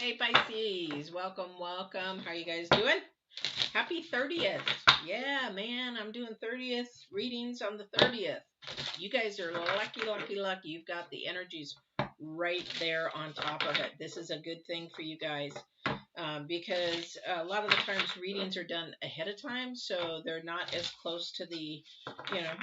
Hey Pisces, welcome, welcome. How you guys doing? Happy 30th. Yeah, man, I'm doing 30th readings on the 30th. You guys are lucky, lucky, lucky. You've got the energies right there on top of it. This is a good thing for you guys because a lot of the times readings are done ahead of time, so they're not as close to the,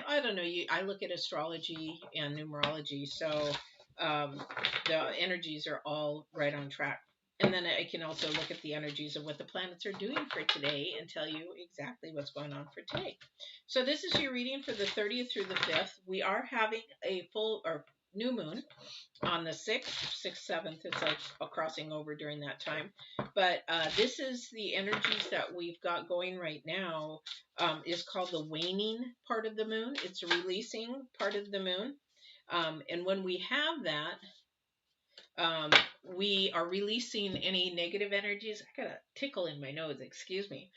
I don't know. I look at astrology and numerology, so um, the energies are all right on track. And then I can also look at the energies of what the planets are doing for today and tell you exactly what's going on for today. So this is your reading for the 30th through the 5th. We are having a full or new moon on the 6th, 7th. It's like a crossing over during that time. But this is the energies that we've got going right now is called the waning part of the moon. It's a releasing part of the moon. And when we have that, um, we are releasing any negative energies. I got a tickle in my nose, excuse me.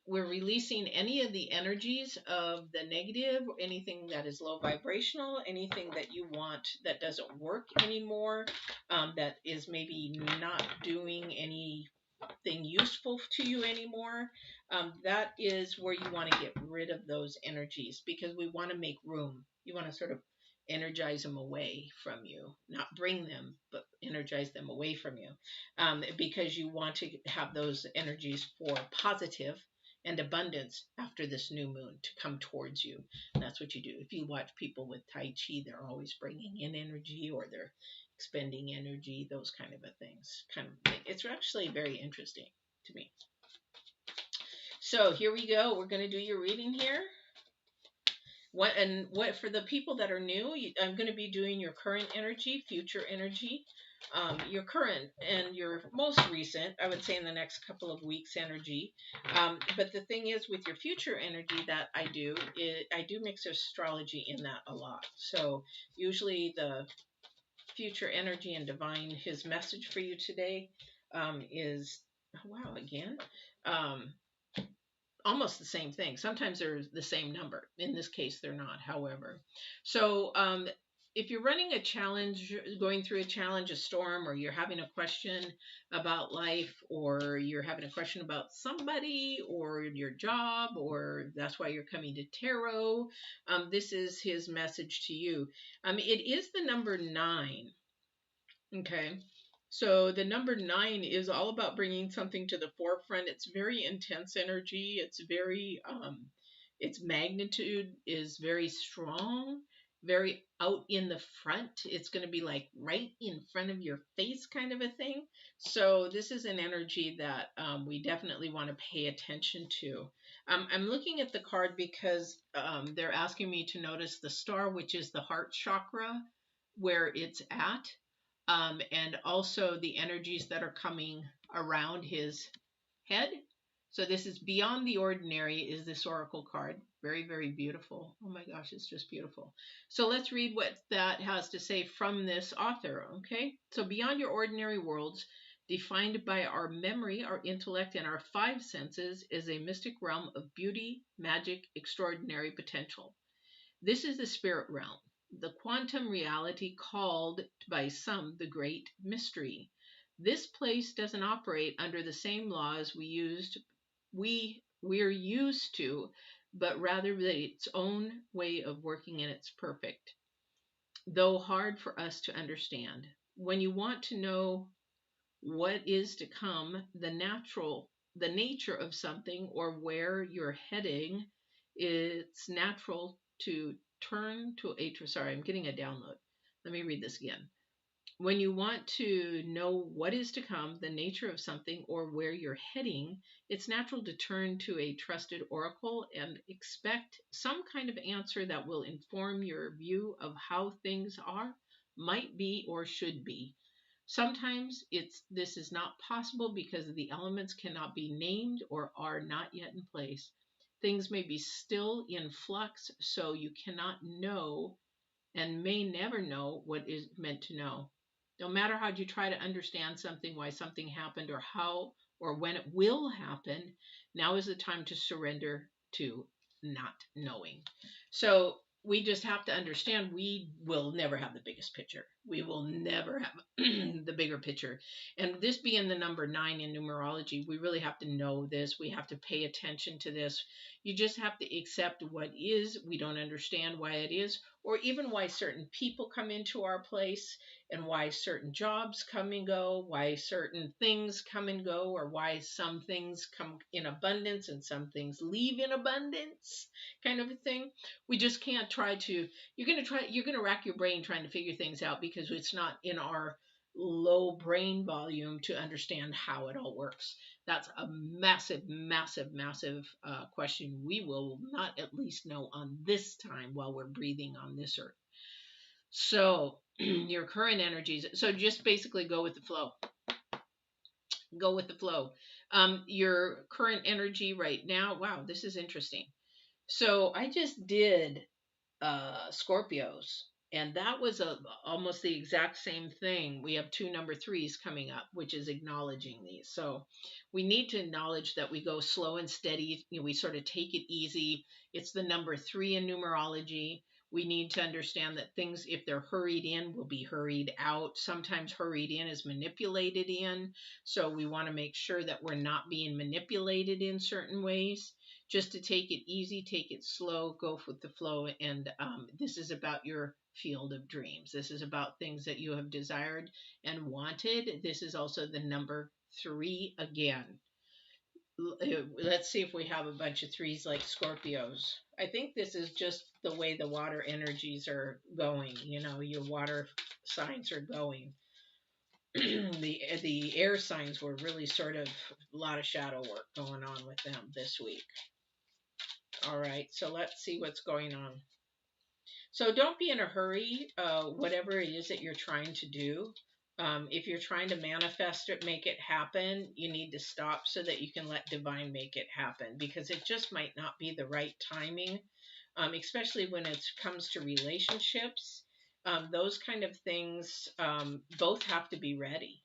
We're releasing any of the energies of the negative, anything that is low vibrational, anything that you want that doesn't work anymore, that is maybe not doing anything useful to you anymore. That is where you want to get rid of those energies because we want to make room. You want to sort of energize them away from you, not bring them, but energize them away from you, because you want to have those energies for positive and abundance after this new moon to come towards you. And that's what you do. If you watch people with Tai Chi, they're always bringing in energy or they're expending energy, those kind of things. It's actually very interesting to me. So here we go. We're going to do your reading here. What for the people that are new, I'm going to be doing your current energy, future energy, your current and your most recent, I would say in the next couple of weeks energy. But the thing is with your future energy that I do mix astrology in that a lot. So usually the future energy and divine, his message for you today is, oh, wow, again. Almost the same thing. Sometimes they're the same number. In this case, they're not, however. So if you're running a challenge, going through a challenge, a storm, or you're having a question about life, or you're having a question about somebody or your job, or that's why you're coming to tarot, this is his message to you. It is the number 9. Okay. So the number 9 is all about bringing something to the forefront. It's very intense energy. It's very, its magnitude is very strong, very out in the front. It's going to be like right in front of your face kind of a thing. So this is an energy that we definitely want to pay attention to. I'm looking at the card because they're asking me to notice the star, which is the heart chakra, where it's at, and also the energies that are coming around his head. So this is Beyond the Ordinary is this oracle card. Very, very beautiful. Oh my gosh, it's just beautiful. So let's read what that has to say from this author, okay? So beyond your ordinary worlds, defined by our memory, our intellect, and our 5 senses, is a mystic realm of beauty, magic, extraordinary potential. This is the spirit realm, the quantum reality called by some the great mystery. This place doesn't operate under the same laws we're used to, but rather its own way of working, and it's perfect, though hard for us to understand. When you want to know what is to come, the nature of something, or where you're heading, it's natural to turn to a, sorry, I'm getting a download. Let me read this again. When you want to know what is to come, the nature of something, or where you're heading, it's natural to turn to a trusted oracle and expect some kind of answer that will inform your view of how things are, might be, or should be. Sometimes this is not possible because the elements cannot be named or are not yet in place. Things may be still in flux, so you cannot know and may never know what is meant to know. No matter how you try to understand something, why something happened, or how or when it will happen, now is the time to surrender to not knowing. So we just have to understand we will never have the biggest picture. We will never have the bigger picture. And this being the number 9 in numerology, we really have to know this. We have to pay attention to this. You just have to accept what is. We don't understand why it is, or even why certain people come into our place, and why certain jobs come and go, why certain things come and go, or why some things come in abundance and some things leave in abundance, kind of a thing. We just can't try to, you're going to rack your brain trying to figure things out, because it's not in our low brain volume to understand how it all works. That's a massive, massive, massive question we will not at least know on this time while we're breathing on this earth. So your current energies, so just basically go with the flow. Go with the flow. Your current energy right now, wow, this is interesting. So I just did Scorpios, and that was almost the exact same thing. We have 2 number 3s coming up, which is acknowledging these. So we need to acknowledge that we go slow and steady. We sort of take it easy. It's the number 3 in numerology. We need to understand that things, if they're hurried in, will be hurried out. Sometimes hurried in is manipulated in. So we want to make sure that we're not being manipulated in certain ways. Just to take it easy, take it slow, go with the flow. And this is about your field of dreams. This is about things that you have desired and wanted. This is also the number 3 again. Let's see if we have a bunch of 3s like Scorpios. I think this is just the way the water energies are going. Your water signs are going. The air signs were really sort of a lot of shadow work going on with them this week. All right, so let's see what's going on. So don't be in a hurry, whatever it is that you're trying to do. If you're trying to manifest it, make it happen, you need to stop so that you can let divine make it happen, because it just might not be the right timing, especially when it comes to relationships. Those kind of things, both have to be ready.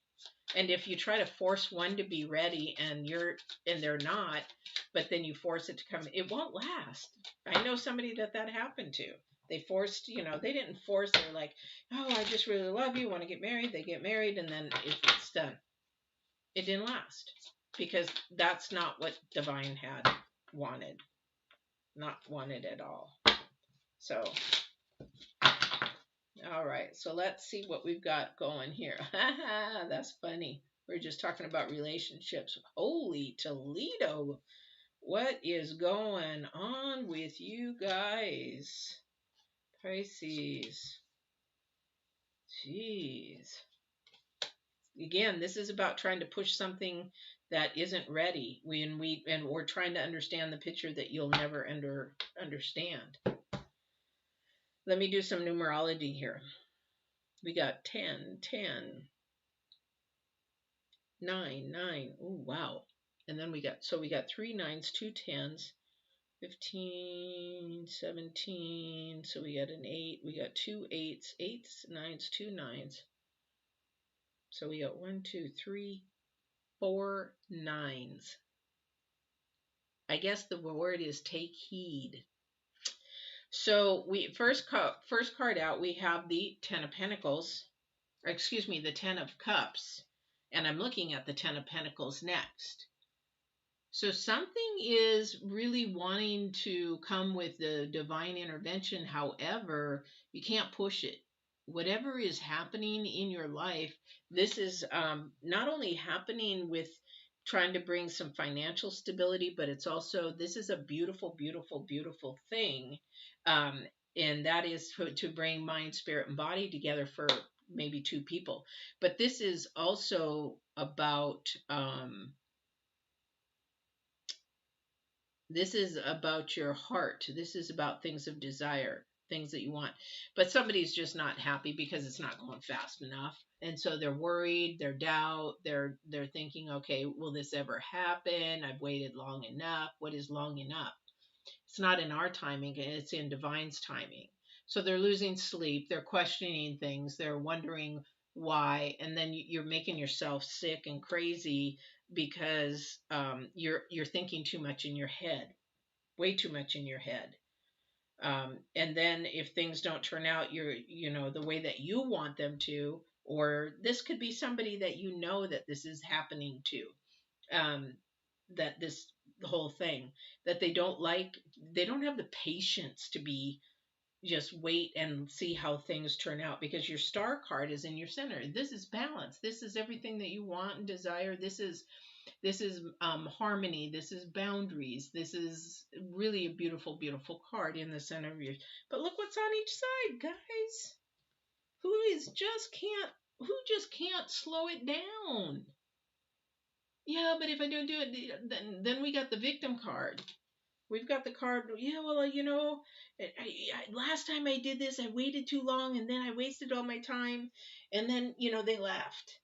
And if you try to force one to be ready and they're not, but then you force it to come, it won't last. I know somebody that happened to. They forced, they didn't force. They're like, oh, I just really love you, want to get married. They get married, and then it's done. It didn't last, because that's not what divine had wanted. Not wanted at all. So, all right. So let's see what we've got going here. That's funny. We're just talking about relationships. Holy Toledo. What is going on with you guys? Pisces. Jeez. Again, this is about trying to push something that isn't ready. We're trying to understand the picture that you'll never understand. Let me do some numerology here. We got 10, 10, 9, 9. Oh, wow. And then we got 3 9s, 2 10s, 15, 17. So we got an 8. We got 2 8s, 8s, 9s, 2 9s. So we got 1, 2, 3, 4 9s. I guess the word is take heed. So we first card out, we have the 10 of Pentacles, or excuse me, the 10 of Cups, and I'm looking at the 10 of Pentacles next. So something is really wanting to come with the divine intervention. However, you can't push it. Whatever is happening in your life, this is not only happening with trying to bring some financial stability, but it's also, this is a beautiful, beautiful, beautiful thing. And that is to bring mind, spirit, and body together for maybe 2 people. But this is also about, this is about your heart. This is about things of desire, things that you want. But somebody's just not happy because it's not going fast enough. And so they're worried, they're doubt, they're thinking, okay, will this ever happen? I've waited long enough. What is long enough? It's not in our timing, it's in divine's timing. So they're losing sleep, they're questioning things, they're wondering why, and then you're making yourself sick and crazy because you're thinking too much in your head, way too much in your head. And then if things don't turn out the way that you want them to, or this could be somebody that that this is happening to, um, that this the whole thing that they don't have the patience to be just wait and see how things turn out, because your star card is in your center. This is balance. This is everything that you want and desire. This is harmony. This is boundaries. This is really a beautiful, beautiful card in the center of your. But look what's on each side, guys. Who just can't slow it down? Yeah, but if I don't do it, then we got the victim card. We've got the card. Yeah, well, last time I did this, I waited too long, and then I wasted all my time, and then they left.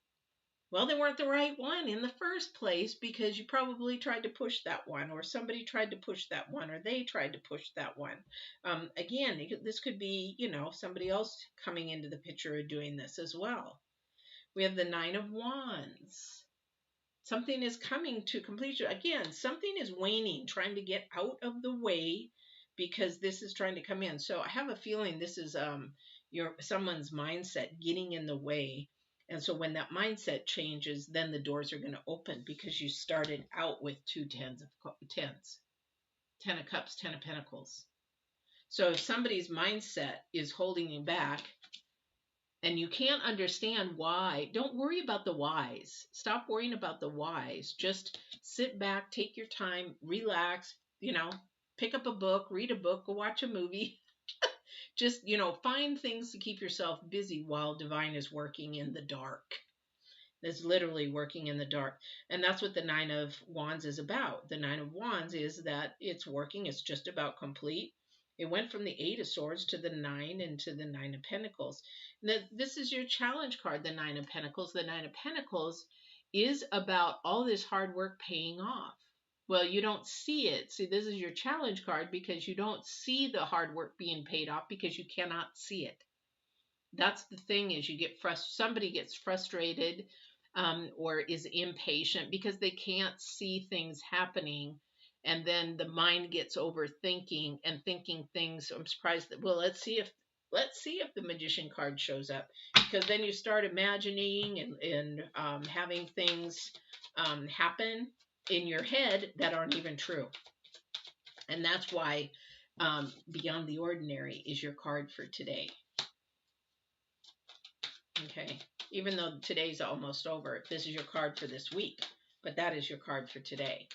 Well, they weren't the right one in the first place, because you probably tried to push that one, or somebody tried to push that one, or they tried to push that one. Again, this could be, somebody else coming into the picture or doing this as well. We have the Nine of Wands. Something is coming to completion. Again, something is waning, trying to get out of the way, because this is trying to come in. So I have a feeling this is someone's mindset getting in the way. And so when that mindset changes, then the doors are going to open, because you started out with two tens. 10 of Cups, 10 of Pentacles. So if somebody's mindset is holding you back, and you can't understand why, don't worry about the whys. Stop worrying about the whys. Just sit back, take your time, relax, pick up a book, read a book, go watch a movie. Just, find things to keep yourself busy while divine is working in the dark. It's literally working in the dark. And that's what the Nine of Wands is about. The Nine of Wands is that it's working. It's just about complete. It went from the Eight of Swords to the Nine and to the Nine of Pentacles. This is your challenge card, the Nine of Pentacles. The Nine of Pentacles is about all this hard work paying off. Well, you don't see it. See, this is your challenge card, because you don't see the hard work being paid off, because you cannot see it. That's the thing, is somebody gets frustrated, or is impatient, because they can't see things happening. And then the mind gets overthinking and thinking things. I'm surprised that, well, let's see if the Magician card shows up, because then you start imagining and having things happen in your head that aren't even true. And that's why Beyond the Ordinary is your card for today. Okay, even though today's almost over, this is your card for this week, but that is your card for today.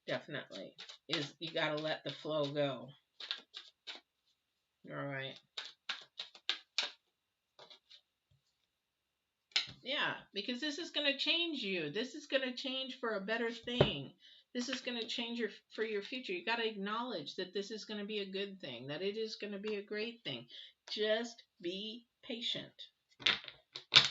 Definitely is, you got to let the flow go. All right. Yeah, because this is going to change you. This is going to change for a better thing. This is going to change for your future. You got to acknowledge that this is going to be a good thing, that it is going to be a great thing. Just be patient.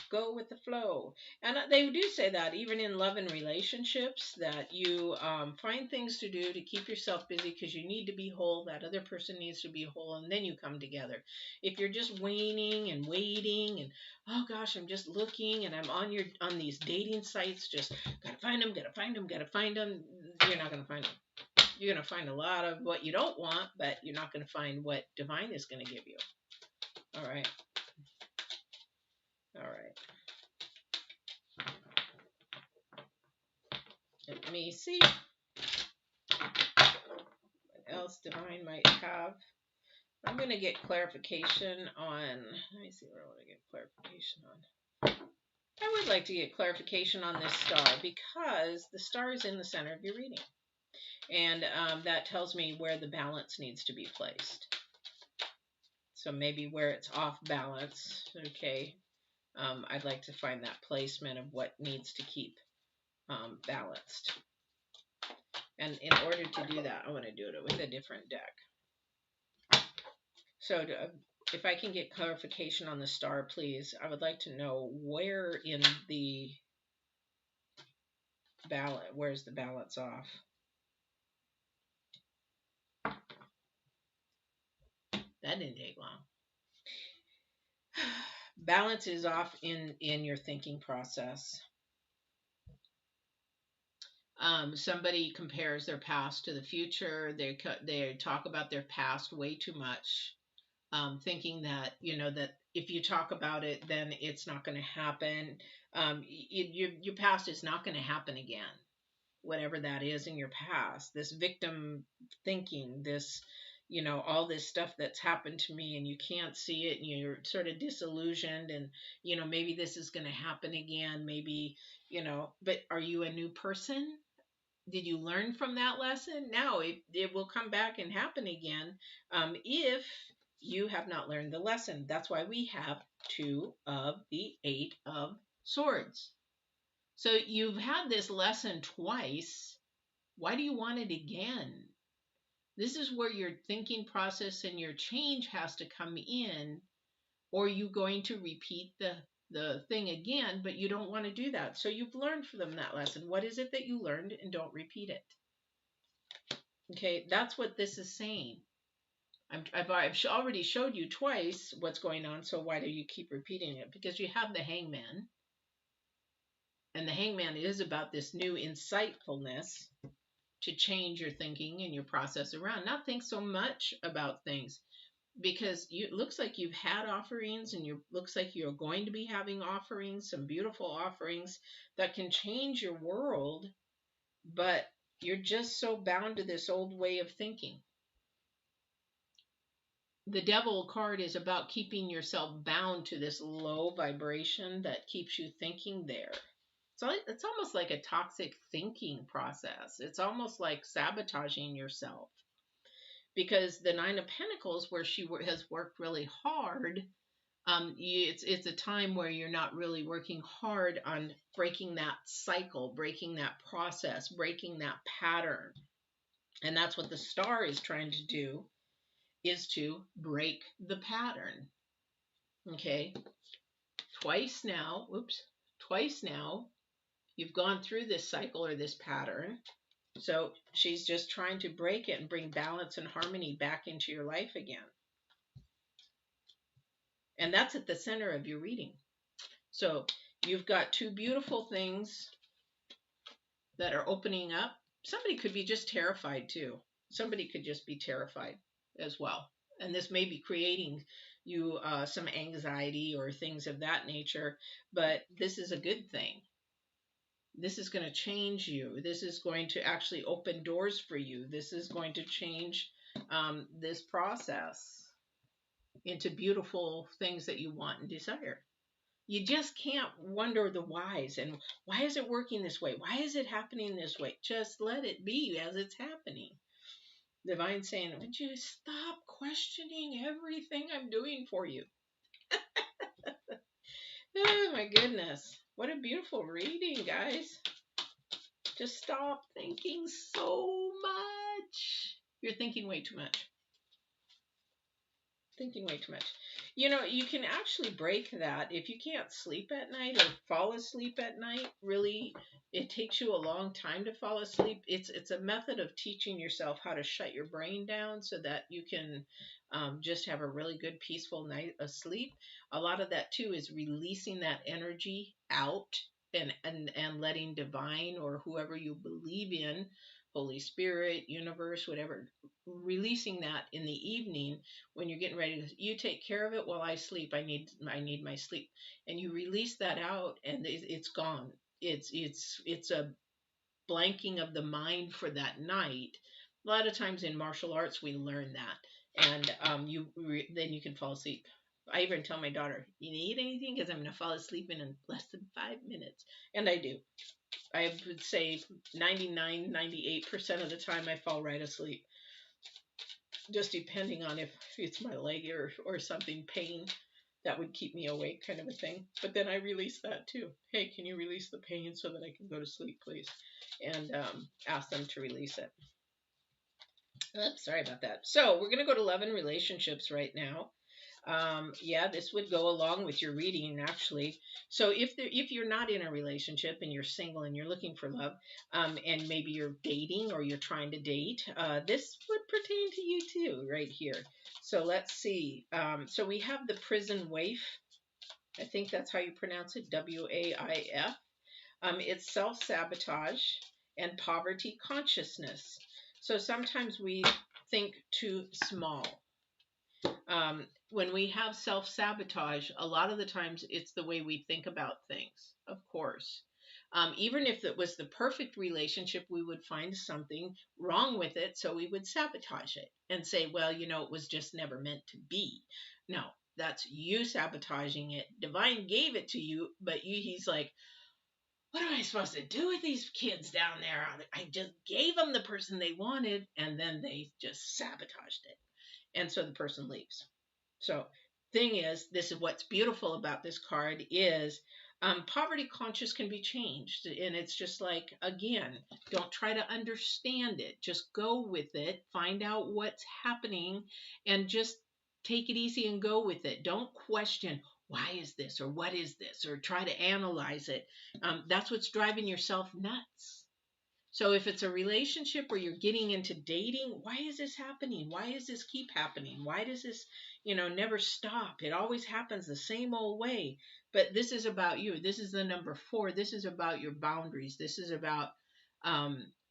Go with the flow. And they do say that even in love and relationships, that you find things to do to keep yourself busy, because you need to be whole. That other person needs to be whole, and then you come together. If you're just waning and waiting, and oh gosh, I'm just looking, and I'm on these dating sites, just gotta find them, you're not gonna find them. You're gonna find a lot of what you don't want, but you're not gonna find what divine is gonna give you. All right. All right. Let me see what else divine might have. I'm going to get clarification on, let me see, where I want to get clarification on. I would like to get clarification on this star, because the star is in the center of your reading. And that tells me where the balance needs to be placed. So maybe where it's off balance, okay. I'd like to find that placement of what needs to keep balanced. And in order to do that, I want to do it with a different deck. So if I can get clarification on the star, please. I would like to know where in the balance, where's the balance off? That didn't take long. Balance is off in your thinking process. Somebody compares their past to the future. They talk about their past way too much, thinking that, that if you talk about it, then it's not going to happen. Your past is not going to happen again, whatever that is in your past. This victim thinking, this, all this stuff that's happened to me, and you can't see it, and you're sort of disillusioned, and, maybe this is going to happen again, maybe, but are you a new person? Did you learn from that lesson? Now it will come back and happen again, if you have not learned the lesson. That's why we have 2 of the 8 of swords. So you've had this lesson twice. Why do you want it again? This is where your thinking process and your change has to come in, or you're going to repeat the thing again, but you don't want to do that. So you've learned from them that lesson. What is it that you learned, and don't repeat it? Okay, that's what this is saying. I've already showed you twice what's going on, so why do you keep repeating it? Because you have the Hangman, and the Hangman is about this new insightfulness to change your thinking and your process around. Not think so much about things, because it looks like you've had offerings, and looks like you're going to be having offerings, some beautiful offerings that can change your world, but you're just so bound to this old way of thinking. The Devil card is about keeping yourself bound to this low vibration that keeps you thinking there. So it's almost like a toxic thinking process. It's almost like sabotaging yourself, because the 9 of Pentacles, where she has worked really hard, it's a time where you're not really working hard on breaking that cycle, breaking that process, breaking that pattern. And that's what the Star is trying to do, is to break the pattern. Okay, twice now, you've gone through this cycle or this pattern. So she's just trying to break it and bring balance and harmony back into your life again. And that's at the center of your reading. So you've got 2 beautiful things that are opening up. Somebody could be just terrified too. Somebody could just be terrified as well. And this may be creating you some anxiety or things of that nature, but this is a good thing. This is going to change you. This is going to actually open doors for you. This is going to change this process into beautiful things that you want and desire. You just can't wonder the whys, and why is it working this way? Why is it happening this way? Just let it be as it's happening. Divine saying, would you stop questioning everything I'm doing for you? Oh my goodness. What a beautiful reading, guys. Just stop thinking so much. You're thinking way too much. Thinking way too much. You can actually break that. If you can't sleep at night or fall asleep at night, really, it takes you a long time to fall asleep. It's a method of teaching yourself how to shut your brain down so that you can just have a really good, peaceful night of sleep. A lot of that, too, is releasing that energy out and letting divine, or whoever you believe in, Holy Spirit, universe, whatever, releasing that in the evening when you're getting ready. You take care of it while I sleep. I need my sleep, and you release that out, and it's gone. It's a blanking of the mind for that night. A lot of times in martial arts we learn that, and then you can fall asleep. I even tell my daughter, you need anything, because I'm going to fall asleep in less than 5 minutes. And I do. I would say 99, 98% of the time I fall right asleep. Just depending on if it's my leg or something, pain that would keep me awake, kind of a thing. But then I release that too. Hey, can you release the pain so that I can go to sleep, please? And ask them to release it. Oops, sorry about that. So we're going to go to love and relationships right now. Yeah, this would go along with your reading, actually. So if you're not in a relationship and you're single and you're looking for love, and maybe you're dating or you're trying to date, this would pertain to you too, right here. So let's see. So we have the prison waif. I think that's how you pronounce it, WAIF. It's self-sabotage. and poverty consciousness. So sometimes we think too small. When we have self-sabotage, a lot of the times it's the way we think about things, of course. Even if it was the perfect relationship, we would find something wrong with it, so we would sabotage it and say, well, it was just never meant to be. No, that's you sabotaging it. Divine gave it to you, but he's like, what am I supposed to do with these kids down there? I just gave them the person they wanted, and then they just sabotaged it. And so the person leaves. So thing is, this is what's beautiful about this card is poverty conscious can be changed. And it's just like, again, don't try to understand it. Just go with it. Find out what's happening and just take it easy and go with it. Don't question, why is this or what is this, or try to analyze it. That's what's driving yourself nuts. So if it's a relationship where you're getting into dating, why is this happening? Why does this keep happening? Why does this, never stop? It always happens the same old way. But this is about you. This is the number 4. This is about your boundaries. This is about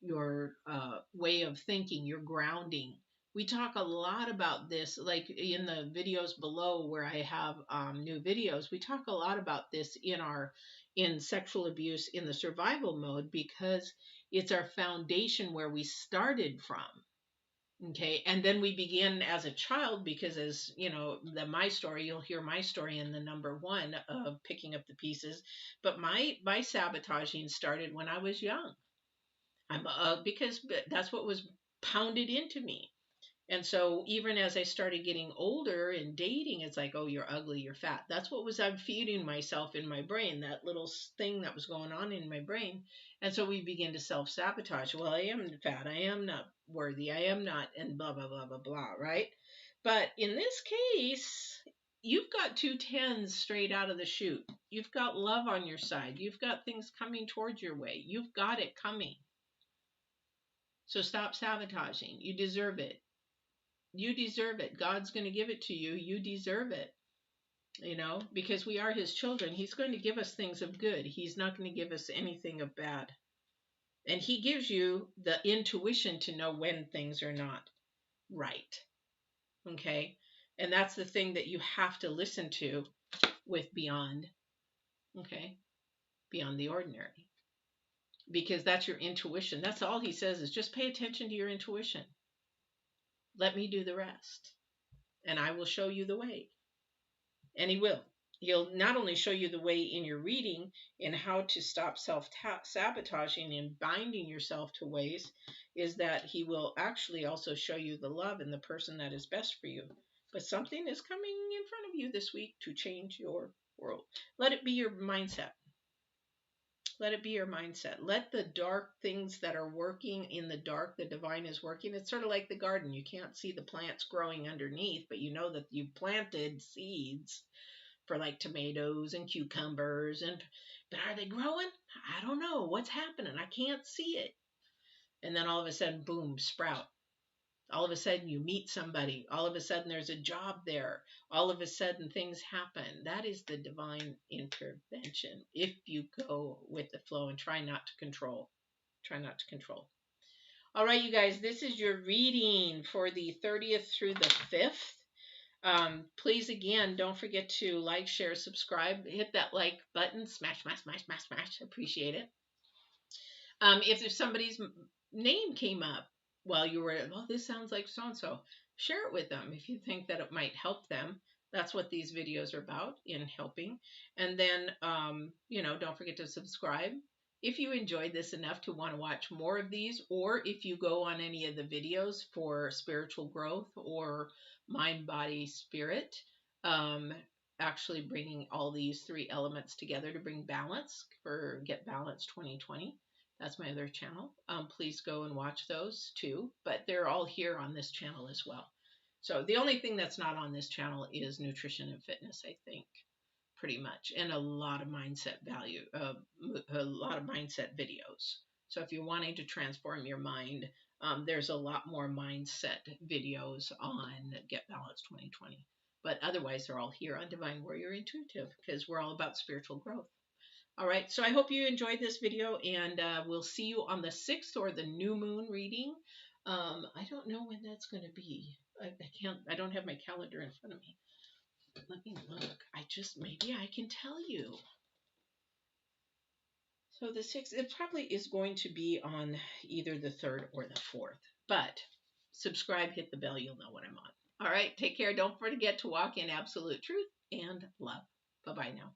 your way of thinking, your grounding. We talk a lot about this, like in the videos below where I have new videos. We talk a lot about this in sexual abuse in the survival mode, because it's our foundation where we started from. Okay. And then we begin as a child, because as my story, you'll hear my story in the number 1 of picking up the pieces. But my sabotaging started when I was young. Because that's what was pounded into me. And so even as I started getting older and dating, it's like, oh, you're ugly, you're fat. That's what I'm feeding myself in my brain, that little thing that was going on in my brain. And so we begin to self-sabotage. Well, I am fat. I am not worthy. I am not, and blah, blah, blah, blah, blah, right? But in this case, you've got 2 10s straight out of the chute. You've got love on your side. You've got things coming towards your way. You've got it coming. So stop sabotaging. You deserve it. You deserve it. God's going to give it to you. You deserve it. Because we are his children. He's going to give us things of good. He's not going to give us anything of bad. And he gives you the intuition to know when things are not right. Okay? And that's the thing that you have to listen to with beyond. Okay? Beyond the ordinary. Because that's your intuition. That's all he says is just pay attention to your intuition. Let me do the rest. And I will show you the way. And he will. He'll not only show you the way in your reading in how to stop self-sabotaging and binding yourself to ways, is that he will actually also show you the love and the person that is best for you. But something is coming in front of you this week to change your world. Let it be your mindset. Let it be your mindset. Let the dark things that are working in the dark, the divine is working. It's sort of like the garden. You can't see the plants growing underneath, but you know that you planted seeds for like tomatoes and cucumbers. But are they growing? I don't know. What's happening? I can't see it. And then all of a sudden, boom, sprout. All of a sudden you meet somebody. All of a sudden there's a job there. All of a sudden things happen. That is the divine intervention. If you go with the flow and try not to control. Try not to control. All right, you guys, this is your reading for the 30th through the 5th. Please, again, don't forget to like, share, subscribe. Hit that like button. Smash, smash, smash, smash, smash. Appreciate it. If there's somebody's name came up while you were, well, this sounds like so-and-so, share it with them if you think that it might help them. That's what these videos are about, in helping. And then, don't forget to subscribe. If you enjoyed this enough to want to watch more of these, or if you go on any of the videos for spiritual growth or mind, body, spirit, actually bringing all these 3 elements together to bring balance for Get Balanced 2020. That's my other channel. Please go and watch those too. But they're all here on this channel as well. So the only thing that's not on this channel is nutrition and fitness, I think, pretty much. And a lot of mindset value, a lot of mindset videos. So if you're wanting to transform your mind, there's a lot more mindset videos on Get Balanced 2020. But otherwise, they're all here on Divine Warrior Intuitive, because we're all about spiritual growth. All right, so I hope you enjoyed this video, and we'll see you on the 6th or the new moon reading. I don't know when that's going to be. I don't have my calendar in front of me. Let me look. Maybe I can tell you. So the 6th, it probably is going to be on either the 3rd or the 4th. But subscribe, hit the bell, you'll know when I'm on. All right, take care. Don't forget to walk in absolute truth and love. Bye-bye now.